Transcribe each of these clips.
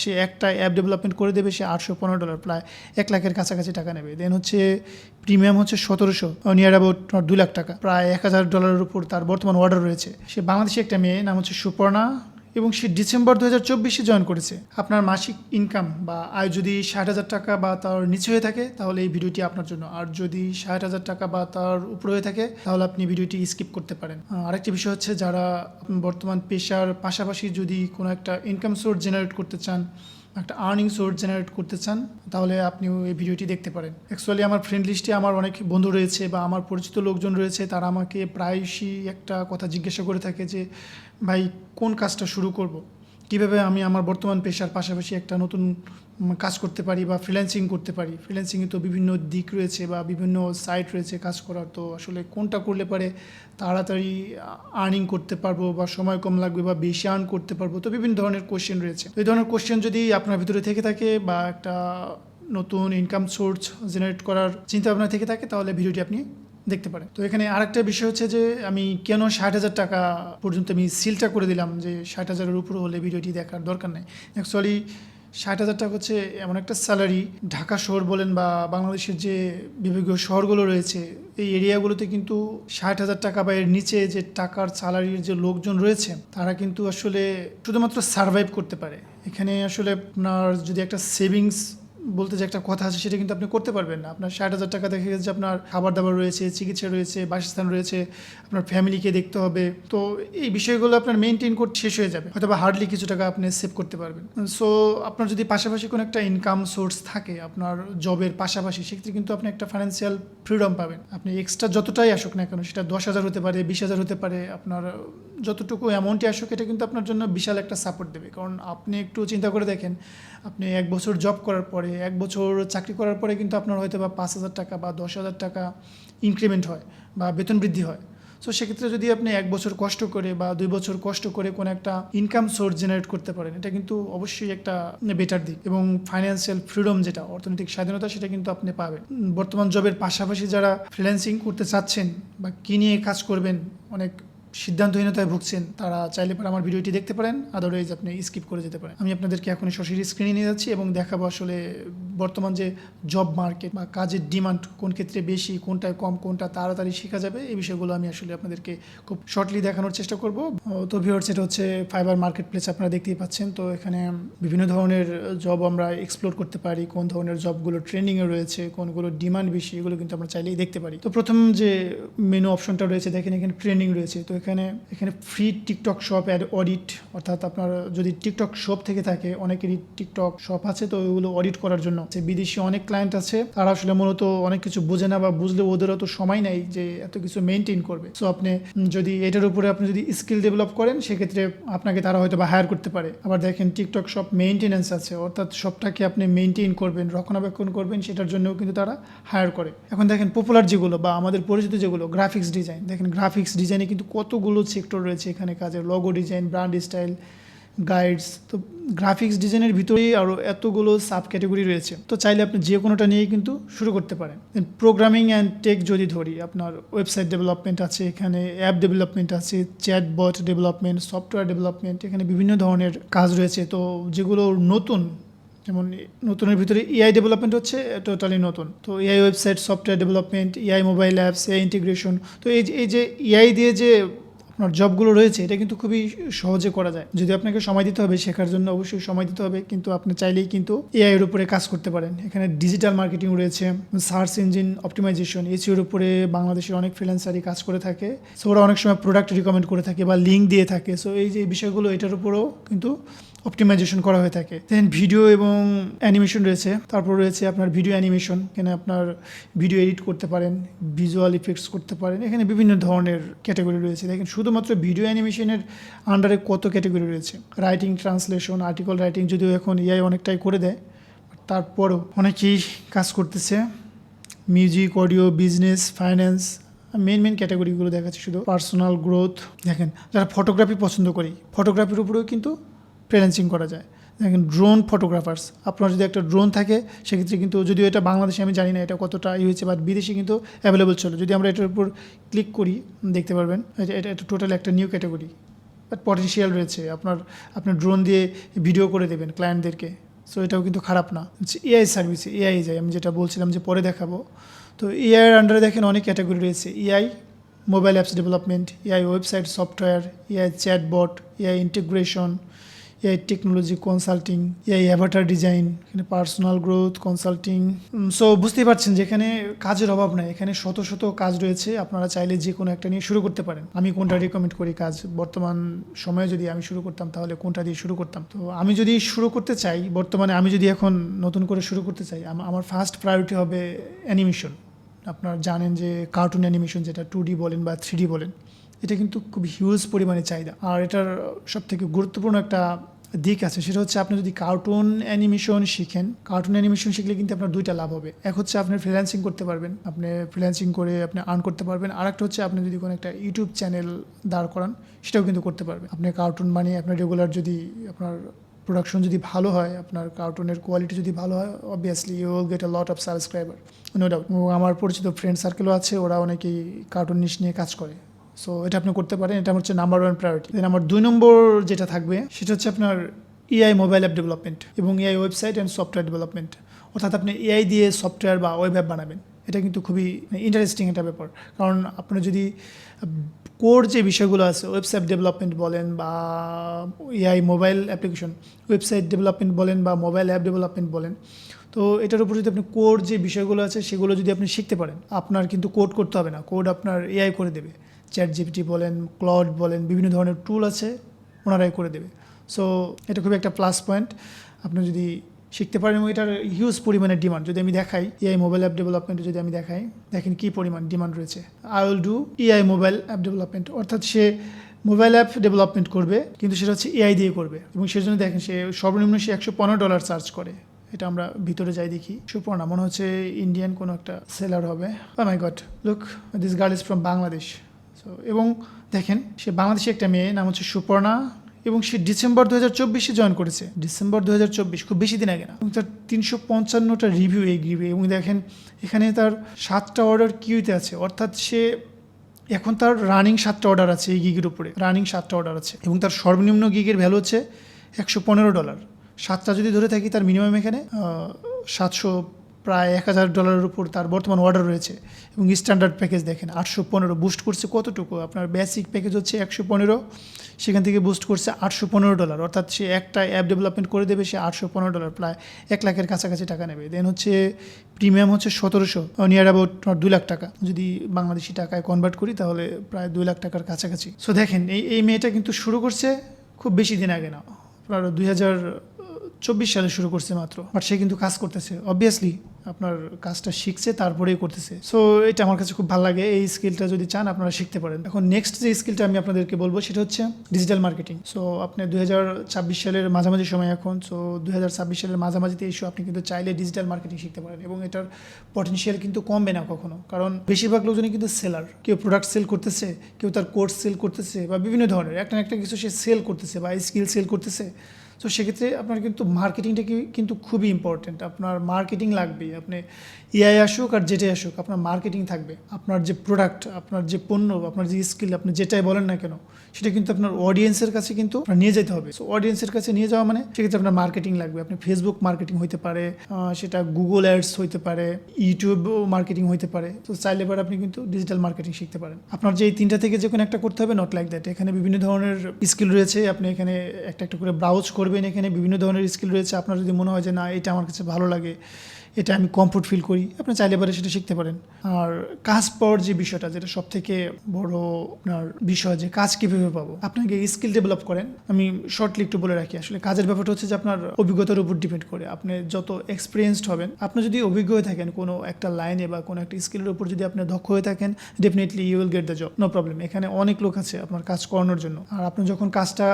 সে একটা app development করে দেবে, সে $815 প্রায় 1 লাখের কাছাকাছি টাকা নেবে। দেন হচ্ছে প্রিমিয়াম হচ্ছে 1700, নিয়ার অ্যাবাউট 2 লাখ টাকা, প্রায় $1000 উপর তার বর্তমান অর্ডার রয়েছে। সে বাংলাদেশি একটা মেয়ে, নাম হচ্ছে সুপর্ণা, এবং সে ডিসেম্বর 2024 জয়েন করেছে। আপনার মাসিক ইনকাম বা আয় যদি 60,000 টাকা বা তার নিচে হয়ে থাকে তাহলে এই ভিডিওটি আপনার জন্য, আর যদি 60,000 টাকা বা তার উপরে হয়ে থাকে তাহলে আপনি ভিডিওটি স্কিপ করতে পারেন। আরেকটি বিষয় হচ্ছে, যারা বর্তমান পেশার পাশাপাশি যদি কোনো একটা ইনকাম সোর্স জেনারেট করতে চান, একটা আর্নিং সোর্স জেনারেট করতে চান, তাহলে আপনিও এই ভিডিওটি দেখতে পারেন। অ্যাকচুয়ালি আমার ফ্রেন্ড লিস্টে আমার অনেক বন্ধু রয়েছে বা আমার পরিচিত লোকজন রয়েছে, তারা আমাকে প্রায়শই একটা কথা জিজ্ঞাসা করে থাকে যে ভাই কোন কাজটা শুরু করব, কিভাবে আমি আমার বর্তমান পেশার পাশাপাশি একটা নতুন কাজ করতে পারি বা ফ্রিল্যান্সিং করতে পারি। ফ্রিল্যান্সিংয়ে তো বিভিন্ন দিক রয়েছে বা বিভিন্ন সাইট রয়েছে কাজ করার, তো আসলে কোনটা করলে পারে তাড়াতাড়ি আর্নিং করতে পারবো বা সময় কম লাগবে বা বেশি আর্ন করতে পারবো। তো বিভিন্ন ধরনের কোশ্চেন রয়েছে। এই ধরনের কোশ্চেন যদি আপনার ভিতরে থেকে থাকে বা একটা নতুন ইনকাম সোর্স জেনারেট করার চিন্তা ভাবনা থেকে থাকে তাহলে ভিডিওটি আপনি দেখতে পারেন। তো এখানে আরেকটা বিষয় হচ্ছে যে আমি কেন 60,000 টাকা পর্যন্ত আমি সিলটা করে দিলাম যে 60,000-এর উপর হলে ভিডিওটি দেখার দরকার নেই। অ্যাকচুয়ালি 60,000 টাকা হচ্ছে এমন একটা স্যালারি, ঢাকা শহর বলেন বা বাংলাদেশের যে বিভাগীয় শহরগুলো রয়েছে এই এরিয়াগুলোতে কিন্তু 60,000 টাকা বা এর নিচে যে টাকার স্যালারির যে লোকজন রয়েছে তারা কিন্তু আসলে শুধুমাত্র সার্ভাইভ করতে পারে। এখানে আসলে আপনার যদি একটা সেভিংস বলতে যে একটা কথা আছে সেটা কিন্তু আপনি করতে পারবেন না। আপনার 60,000 টাকা দেখে গেছে, আপনার খাবার দাবার রয়েছে, চিকিৎসা রয়েছে, বাসস্থান রয়েছে, আপনার ফ্যামিলিকে দেখতে হবে। তো এই বিষয়গুলো আপনার মেনটেন করতে শেষ হয়ে যাবে, হয়তো বা হার্ডলি কিছু টাকা আপনি সেভ করতে পারবেন। সো আপনার যদি পাশাপাশি কোনো একটা ইনকাম সোর্স থাকে আপনার জবের পাশাপাশি, সেক্ষেত্রে কিন্তু আপনি একটা ফাইন্যান্সিয়াল ফ্রিডম পাবেন। আপনি এক্সট্রা যতটাই আসুক না কেন, সেটা 10,000 হতে পারে, 20,000 হতে পারে, আপনার যতটুকু অ্যামাউন্টই আসুক এটা কিন্তু আপনার জন্য বিশাল একটা সাপোর্ট দেবে। কারণ আপনি একটু চিন্তা করে দেখেন, আপনি 1 বছর জব করার পরে, 1 বছর চাকরি করার পরে কিন্তু আপনার হয়তো বা 5,000 টাকা বা 10,000 টাকা ইনক্রিমেন্ট হয় বা বেতন বৃদ্ধি হয়। সো সেক্ষেত্রে যদি আপনি 1 বছর কষ্ট করে বা 2 বছর কষ্ট করে কোনো একটা ইনকাম সোর্স জেনারেট করতে পারেন, এটা কিন্তু অবশ্যই একটা বেটার দিক। এবং ফাইন্যান্সিয়াল ফ্রিডম, যেটা অর্থনৈতিক স্বাধীনতা, সেটা কিন্তু আপনি পাবেন। বর্তমান জবের পাশাপাশি যারা ফ্রিল্যান্সিং করতে চাচ্ছেন বা কী নিয়ে কাজ করবেন, অনেক সিদ্ধান্তহীনতায় ভুগছেন, তারা চাইলে পরে আমার ভিডিওটি দেখতে পারেন, আদারওয়াইজ আপনি স্কিপ করে যেতে পারেন। আমি আপনাদেরকে এখন সরাসরি স্ক্রিনে নিয়ে যাচ্ছি এবং দেখাবো আসলে বর্তমান যে জব মার্কেট বা কাজের ডিমান্ড কোন ক্ষেত্রে বেশি, কোনটায় কম, কোনটা তাড়াতাড়ি শেখা যাবে, এই বিষয়গুলো আমি আসলে আপনাদেরকে খুব শর্টলি দেখানোর চেষ্টা করব। তো ভিউয়ার্স, এটা হচ্ছে ফাইবার মার্কেট প্লেস, আপনারা দেখতেই পাচ্ছেন। তো এখানে বিভিন্ন ধরনের জব আমরা এক্সপ্লোর করতে পারি, কোন ধরনের জবগুলো ট্রেন্ডিংয়ে রয়েছে, কোনগুলো ডিমান্ড বেশি, এগুলো কিন্তু আমরা চাইলেই দেখতে পারি। তো প্রথম যে মেনু অপশনটা রয়েছে দেখেন, এখানে ট্রেন্ডিং রয়েছে। তো এখানে free TikTok shop ad audit, অর্থাৎ আপনার যদি টিকটক শপ থেকে থাকে, অনেকেরই টিকটক শপ আছে, তো ওইগুলো অডিট করার জন্য বিদেশি অনেক ক্লায়েন্ট আছে, তারা আসলে মূলত অনেক কিছু বোঝে না বা বুঝলে ওদেরও তো সময় নাই যে এত কিছু মেনটেন করবে। সো আপনি যদি এটার উপরে আপনি যদি স্কিল ডেভেলপ করেন, সেক্ষেত্রে আপনাকে তারা হয়তো বা হায়ার করতে পারে। আবার দেখেন টিকটক শপ মেইনটেনেন্স আছে, অর্থাৎ শপটাকে আপনি মেনটেন করবেন, রক্ষণাবেক্ষণ করবেন, সেটার জন্যও কিন্তু তারা হায়ার করে। এখন দেখেন পপুলার যেগুলো বা আমাদের পরিচিত যেগুলো গ্রাফিক্স ডিজাইন, দেখেন গ্রাফিক্স ডিজাইনে কিন্তু কতগুলো সেক্টর রয়েছে এখানে কাজের, logo design, brand style, guides. তো গ্রাফিক্স ডিজাইনের ভিতরেই আরও এতগুলো সাব ক্যাটাগরি রয়েছে, তো চাইলে আপনি যে কোনোটা নিয়েই কিন্তু শুরু করতে পারেন। প্রোগ্রামিং অ্যান্ড টেক যদি ধরি, আপনার ওয়েবসাইট ডেভেলপমেন্ট আছে, এখানে অ্যাপ ডেভেলপমেন্ট আছে, চ্যাটবট ডেভেলপমেন্ট, সফটওয়্যার ডেভেলপমেন্ট, এখানে বিভিন্ন ধরনের কাজ রয়েছে। তো যেগুলো নতুন, যেমন নতুনের ভিতরে এআই ডেভেলপমেন্ট হচ্ছে টোটালি নতুন। তো AI website, software development, AI mobile apps, AI integration. তো এই যে এআই দিয়ে যে আপনার জবগুলো রয়েছে, এটা কিন্তু খুবই সহজে করা যায়। যদি আপনাকে সময় দিতে হবে, শেখার জন্য অবশ্যই সময় দিতে হবে, কিন্তু আপনি চাইলেই কিন্তু এআই এর উপরে কাজ করতে পারেন। এখানে ডিজিটাল মার্কেটিং রয়েছে, সার্চ ইঞ্জিন অপটিমাইজেশন, এসইওর উপরে বাংলাদেশের অনেক ফ্রিল্যান্সারই কাজ করে থাকে। সো ওরা অনেক সময় প্রোডাক্ট রিকমেন্ড করে থাকে বা লিঙ্ক দিয়ে থাকে। সো এই যে বিষয়গুলো, এটার উপরেও কিন্তু অপটিমাইজেশন করা হয়ে থাকে। দেন ভিডিও এবং অ্যানিমেশন রয়েছে, তারপর রয়েছে আপনার ভিডিও অ্যানিমেশন, এখানে আপনার ভিডিও এডিট করতে পারেন, ভিজুয়াল ইফেক্টস করতে পারেন, এখানে বিভিন্ন ধরনের ক্যাটাগরি রয়েছে। দেখেন শুধুমাত্র ভিডিও অ্যানিমেশনের আন্ডারে কত ক্যাটাগরি রয়েছে। রাইটিং, ট্রান্সলেশন, আর্টিকেল রাইটিং, যদিও এখন এআই অনেকটাই করে দেয়, তারপরও অনেকেই কাজ করতেছে। Music, audio, business, finance, main ক্যাটাগরিগুলো দেখাচ্ছে। শুধু পার্সোনাল গ্রোথ, দেখেন যারা ফটোগ্রাফি পছন্দ করি, ফটোগ্রাফির উপরেও কিন্তু ফ্রিল্যান্সিং করা যায়। দেখেন ড্রোন ফটোগ্রাফার্স, আপনার যদি একটা ড্রোন থাকে, সেক্ষেত্রে কিন্তু, যদিও এটা বাংলাদেশে আমি জানি না এটা কতটা হয়েছে, বাট বিদেশে কিন্তু অ্যাভেলেবল ছিল। যদি আমরা এটার উপর ক্লিক করি দেখতে পারবেন এটা টোটাল একটা নিউ ক্যাটাগরি, বাট পটেনশিয়াল রয়েছে। আপনি ড্রোন দিয়ে ভিডিও করে দেবেন ক্লায়েন্টদেরকে, সো এটাও কিন্তু খারাপ না। এআই সার্ভিসে এআই যায়, আমি যেটা বলছিলাম যে পরে দেখাবো। তো এআইয়ের আন্ডারে দেখেন অনেক ক্যাটাগরি রয়েছে। AI mobile apps development, AI website software, AI chatbot, AI integration, AI technology consulting, AI Avatar design, এখানে পার্সোনাল গ্রোথ কনসাল্টিং। সো বুঝতেই পারছেন যে এখানে কাজের অভাব নাই, এখানে শত শত কাজ রয়েছে। আপনারা চাইলে যে কোনো একটা নিয়ে শুরু করতে পারেন। আমি কোনটা রিকমেন্ড করি কাজ বর্তমান সময়ে যদি আমি শুরু করতাম তাহলে কোনটা দিয়ে শুরু করতাম? তো আমি যদি শুরু করতে চাই বর্তমানে, আমি যদি এখন নতুন করে শুরু করতে চাই, আমার ফার্স্ট প্রায়োরিটি হবে অ্যানিমেশন। আপনারা জানেন যে কার্টুন অ্যানিমেশন, যেটা 2D বলেন বা 3D বলেন, এটা কিন্তু খুব হিউজ পরিমাণে চাহিদা। আর এটার সবথেকে গুরুত্বপূর্ণ একটা দিক আছে, সেটা হচ্ছে আপনি যদি কার্টুন অ্যানিমেশন শিখেন, কার্টুন অ্যানিমেশন শিখলে কিন্তু আপনার দুইটা লাভ হবে। এক হচ্ছে আপনি ফ্রিল্যান্সিং করতে পারবেন, আপনি ফ্রিল্যান্সিং করে আপনি আর্ন করতে পারবেন। আর একটা হচ্ছে আপনি যদি কোনো একটা ইউটিউব চ্যানেল দাঁড় করান, সেটাও কিন্তু করতে পারবেন। আপনি কার্টুন বানিয়ে আপনার রেগুলার যদি আপনার প্রোডাকশন যদি ভালো হয়, আপনার কার্টুনের কোয়ালিটি যদি ভালো হয়, obviously you will get a lot of subscriber, no doubt. এবং আমার পরিচিত ফ্রেন্ড সার্কেলও আছে, ওরা অনেকেই কার্টুন নিয়ে কাজ করে। সো এটা আপনি করতে পারেন, এটা হচ্ছে নাম্বার 1 প্রায়োরিটি। দেন আমার 2 নম্বর যেটা থাকবে সেটা হচ্ছে আপনার এআই মোবাইল অ্যাপ ডেভেলপমেন্ট এবং AI website and software development. অর্থাৎ আপনি এআই দিয়ে সফটওয়্যার বা ওয়েব অ্যাপ বানাবেন। এটা কিন্তু খুবই ইন্টারেস্টিং একটা ব্যাপার, কারণ আপনি যদি কোর যে বিষয়গুলো আছে, ওয়েবসাইট ডেভেলপমেন্ট বলেন বা AI mobile application website development বলেন বা মোবাইল অ্যাপ ডেভেলপমেন্ট বলেন, তো এটার উপর যদি আপনি কোর যে বিষয়গুলো আছে সেগুলো যদি আপনি শিখতে পারেন, আপনার কিন্তু কোড করতে হবে না, কোড আপনার এআই করে দেবে। চ্যাট জিপিটি বলেন, ক্লড বলেন, বিভিন্ন ধরনের টুল আছে, ওনারাই করে দেবে। সো এটা খুবই একটা প্লাস পয়েন্ট আপনি যদি শিখতে পারেন। এবং এটার হিউজ পরিমাণে ডিমান্ড যদি আমি দেখাই, এআই মোবাইল অ্যাপ ডেভেলপমেন্টে যদি আমি দেখাই, দেখেন কী পরিমাণ ডিমান্ড রয়েছে। I will do AI mobile app development, অর্থাৎ সে মোবাইল অ্যাপ ডেভেলপমেন্ট করবে, কিন্তু সেটা হচ্ছে এআই দিয়ে করবে। এবং সেই জন্য দেখেন সে সর্বনিম্ন সে $115 চার্জ করে। এটা আমরা ভিতরে যাই দেখি, সুপর্ণা মনে হচ্ছে ইন্ডিয়ান কোনো একটা সেলার হবে। Oh my god, look this girl is from Bangladesh. So এবং দেখেন সে বাংলাদেশি একটা মেয়ে, নাম হচ্ছে সুপর্ণা, এবং সে ডিসেম্বর 2024 জয়েন করেছে। ডিসেম্বর 2024, খুব বেশি দিন আগে না। এবং তার 355টা রিভিউ এই গিভে। এবং দেখেন এখানে তার 7টা অর্ডার কিউতে আছে, অর্থাৎ সে এখন তার রানিং 7টা অর্ডার আছে এই গিগের উপরে, রানিং 7টা অর্ডার আছে। এবং তার সর্বনিম্ন গিগের ভ্যালু হচ্ছে $115। 7টা যদি ধরে থাকি, তার মিনিমাম এখানে 700 প্রায় $1000 উপর তার বর্তমান অর্ডার রয়েছে। এবং স্ট্যান্ডার্ড প্যাকেজ দেখেন 815, বুস্ট করছে কতটুকু? আপনার বেসিক প্যাকেজ হচ্ছে 115, সেখান থেকে বুস্ট করছে $815, অর্থাৎ সে একটা অ্যাপ ডেভেলপমেন্ট করে দেবে, সে $815 প্রায় 1 লাখের কাছাকাছি টাকা নেবে। দেন হচ্ছে প্রিমিয়াম হচ্ছে 1700, নিয়ার অ্যাবাউট 2 লাখ টাকা। যদি বাংলাদেশি টাকায় কনভার্ট করি তাহলে প্রায় 2 লাখ টাকার কাছাকাছি। সো দেখেন এই মেয়েটা কিন্তু শুরু করছে খুব বেশি দিন আগে না, আপনার 2024 সালে শুরু করছে মাত্র, বাট সে কিন্তু কাজ করতেছে। অবভিয়াসলি আপনার কাজটা শিখছে, তারপরেই করতেছে। সো এটা আমার কাছে খুব ভালো লাগে। এই স্কিলটা যদি চান আপনারা শিখতে পারেন। এখন নেক্সট যে স্কিলটা আমি আপনাদেরকে বলবো সেটা হচ্ছে ডিজিটাল মার্কেটিং। সো আপনি 2026 সালের মাঝামাঝি সময় এখন, সো 2026 সালের মাঝামাঝিতে এসে আপনি কিন্তু চাইলে ডিজিটাল মার্কেটিং শিখতে পারেন। এবং এটার পটেনশিয়াল কিন্তু কমবে না কখনো, কারণ বেশিরভাগ লোকজনই কিন্তু সেলার। কেউ প্রোডাক্ট সেল করতেছে, কেউ তার কোর্স সেল করতেছে, বা বিভিন্ন ধরনের একটা না একটা কিছু সে সেল করতেছে বা স্কিল সেল করতেছে। তো সেক্ষেত্রে আপনার কিন্তু মার্কেটিংটা কিন্তু খুবই ইম্পর্টেন্ট। আপনার মার্কেটিং লাগবেই। আপনি এআই আসুক আর যেটাই আসুক, আপনার মার্কেটিং থাকবে। আপনার যে প্রোডাক্ট, আপনার যে পণ্য, আপনার যে স্কিল, আপনি যেটাই বলেন না কেন, সেটা কিন্তু আপনার অডিয়েন্সের কাছে কিন্তু নিয়ে যেতে হবে। সো অডিয়েন্সের কাছে নিয়ে যাওয়া মানে সেক্ষেত্রে আপনার মার্কেটিং লাগবে। আপনি ফেসবুক মার্কেটিং হইতে পারে, সেটা গুগল অ্যাডস হইতে পারে, ইউটিউব মার্কেটিং হইতে পারে। তো চাইলে এবার আপনি কিন্তু ডিজিটাল মার্কেটিং শিখতে পারেন। আপনার যে এই 3টা থেকে যে কোনো একটা করতে হবে, নট লাইক দ্যাট। এখানে বিভিন্ন ধরনের স্কিল রয়েছে, আপনি এখানে একটা একটা করে ব্রাউজ করবেন। এখানে বিভিন্ন ধরনের স্কিল রয়েছে। আপনার যদি মনে হয় যে না, এটা আমার কাছে ভালো লাগে, এটা আমি কমফোর্ট ফিল করি, আপনি চাইলে এবারে সেটা শিখতে পারেন। আর কাজ পাওয়ার যে বিষয়টা, যেটা সব থেকে বড় আপনার বিষয়, যে কাজ কীভাবে পাবো, আপনাকে স্কিল ডেভেলপ করেন। আমি শর্টলি একটু বলে রাখি, আসলে কাজের ব্যাপারটা হচ্ছে যে আপনার অভিজ্ঞতার উপর ডিপেন্ড করে। আপনি যত এক্সপিরিয়েন্সড হবেন, আপনি যদি অভিজ্ঞ হয়ে থাকেন কোনো একটা লাইনে বা কোনো একটা স্কিলের উপর, যদি আপনি দক্ষ হয়ে থাকেন, definitely you will get the job, no problem. এখানে অনেক লোক আছে আপনার কাজ করানোর জন্য। আর আপনি যখন কাজটা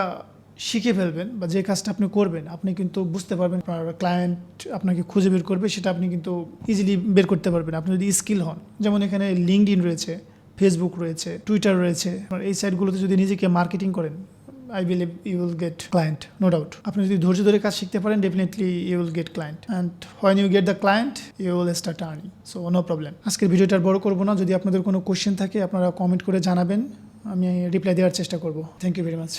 শিখে ফেলবেন বা যে কাজটা আপনি করবেন, আপনি কিন্তু বুঝতে পারবেন আপনার ক্লায়েন্ট আপনাকে খুঁজে বের করবে, সেটা আপনি কিন্তু ইজিলি বের করতে পারবেন আপনি যদি স্কিল হন। যেমন এখানে লিঙ্কডইন রয়েছে, ফেসবুক রয়েছে, টুইটার রয়েছে। এই সাইটগুলোতে যদি নিজেকে মার্কেটিং করেন, I believe you will get client, no doubt. আপনি যদি ধৈর্য ধরে কাজ শিখতে পারেন, definitely you will get client. And when you get the client, you will start earning. So no problem. আজকের ভিডিওটা আর বড় করব না। যদি আপনাদের কোনো কোশ্চেন থাকে, আপনারা কমেন্ট করে জানাবেন, আমি রিপ্লাই দেওয়ার চেষ্টা করব। Thank you very much.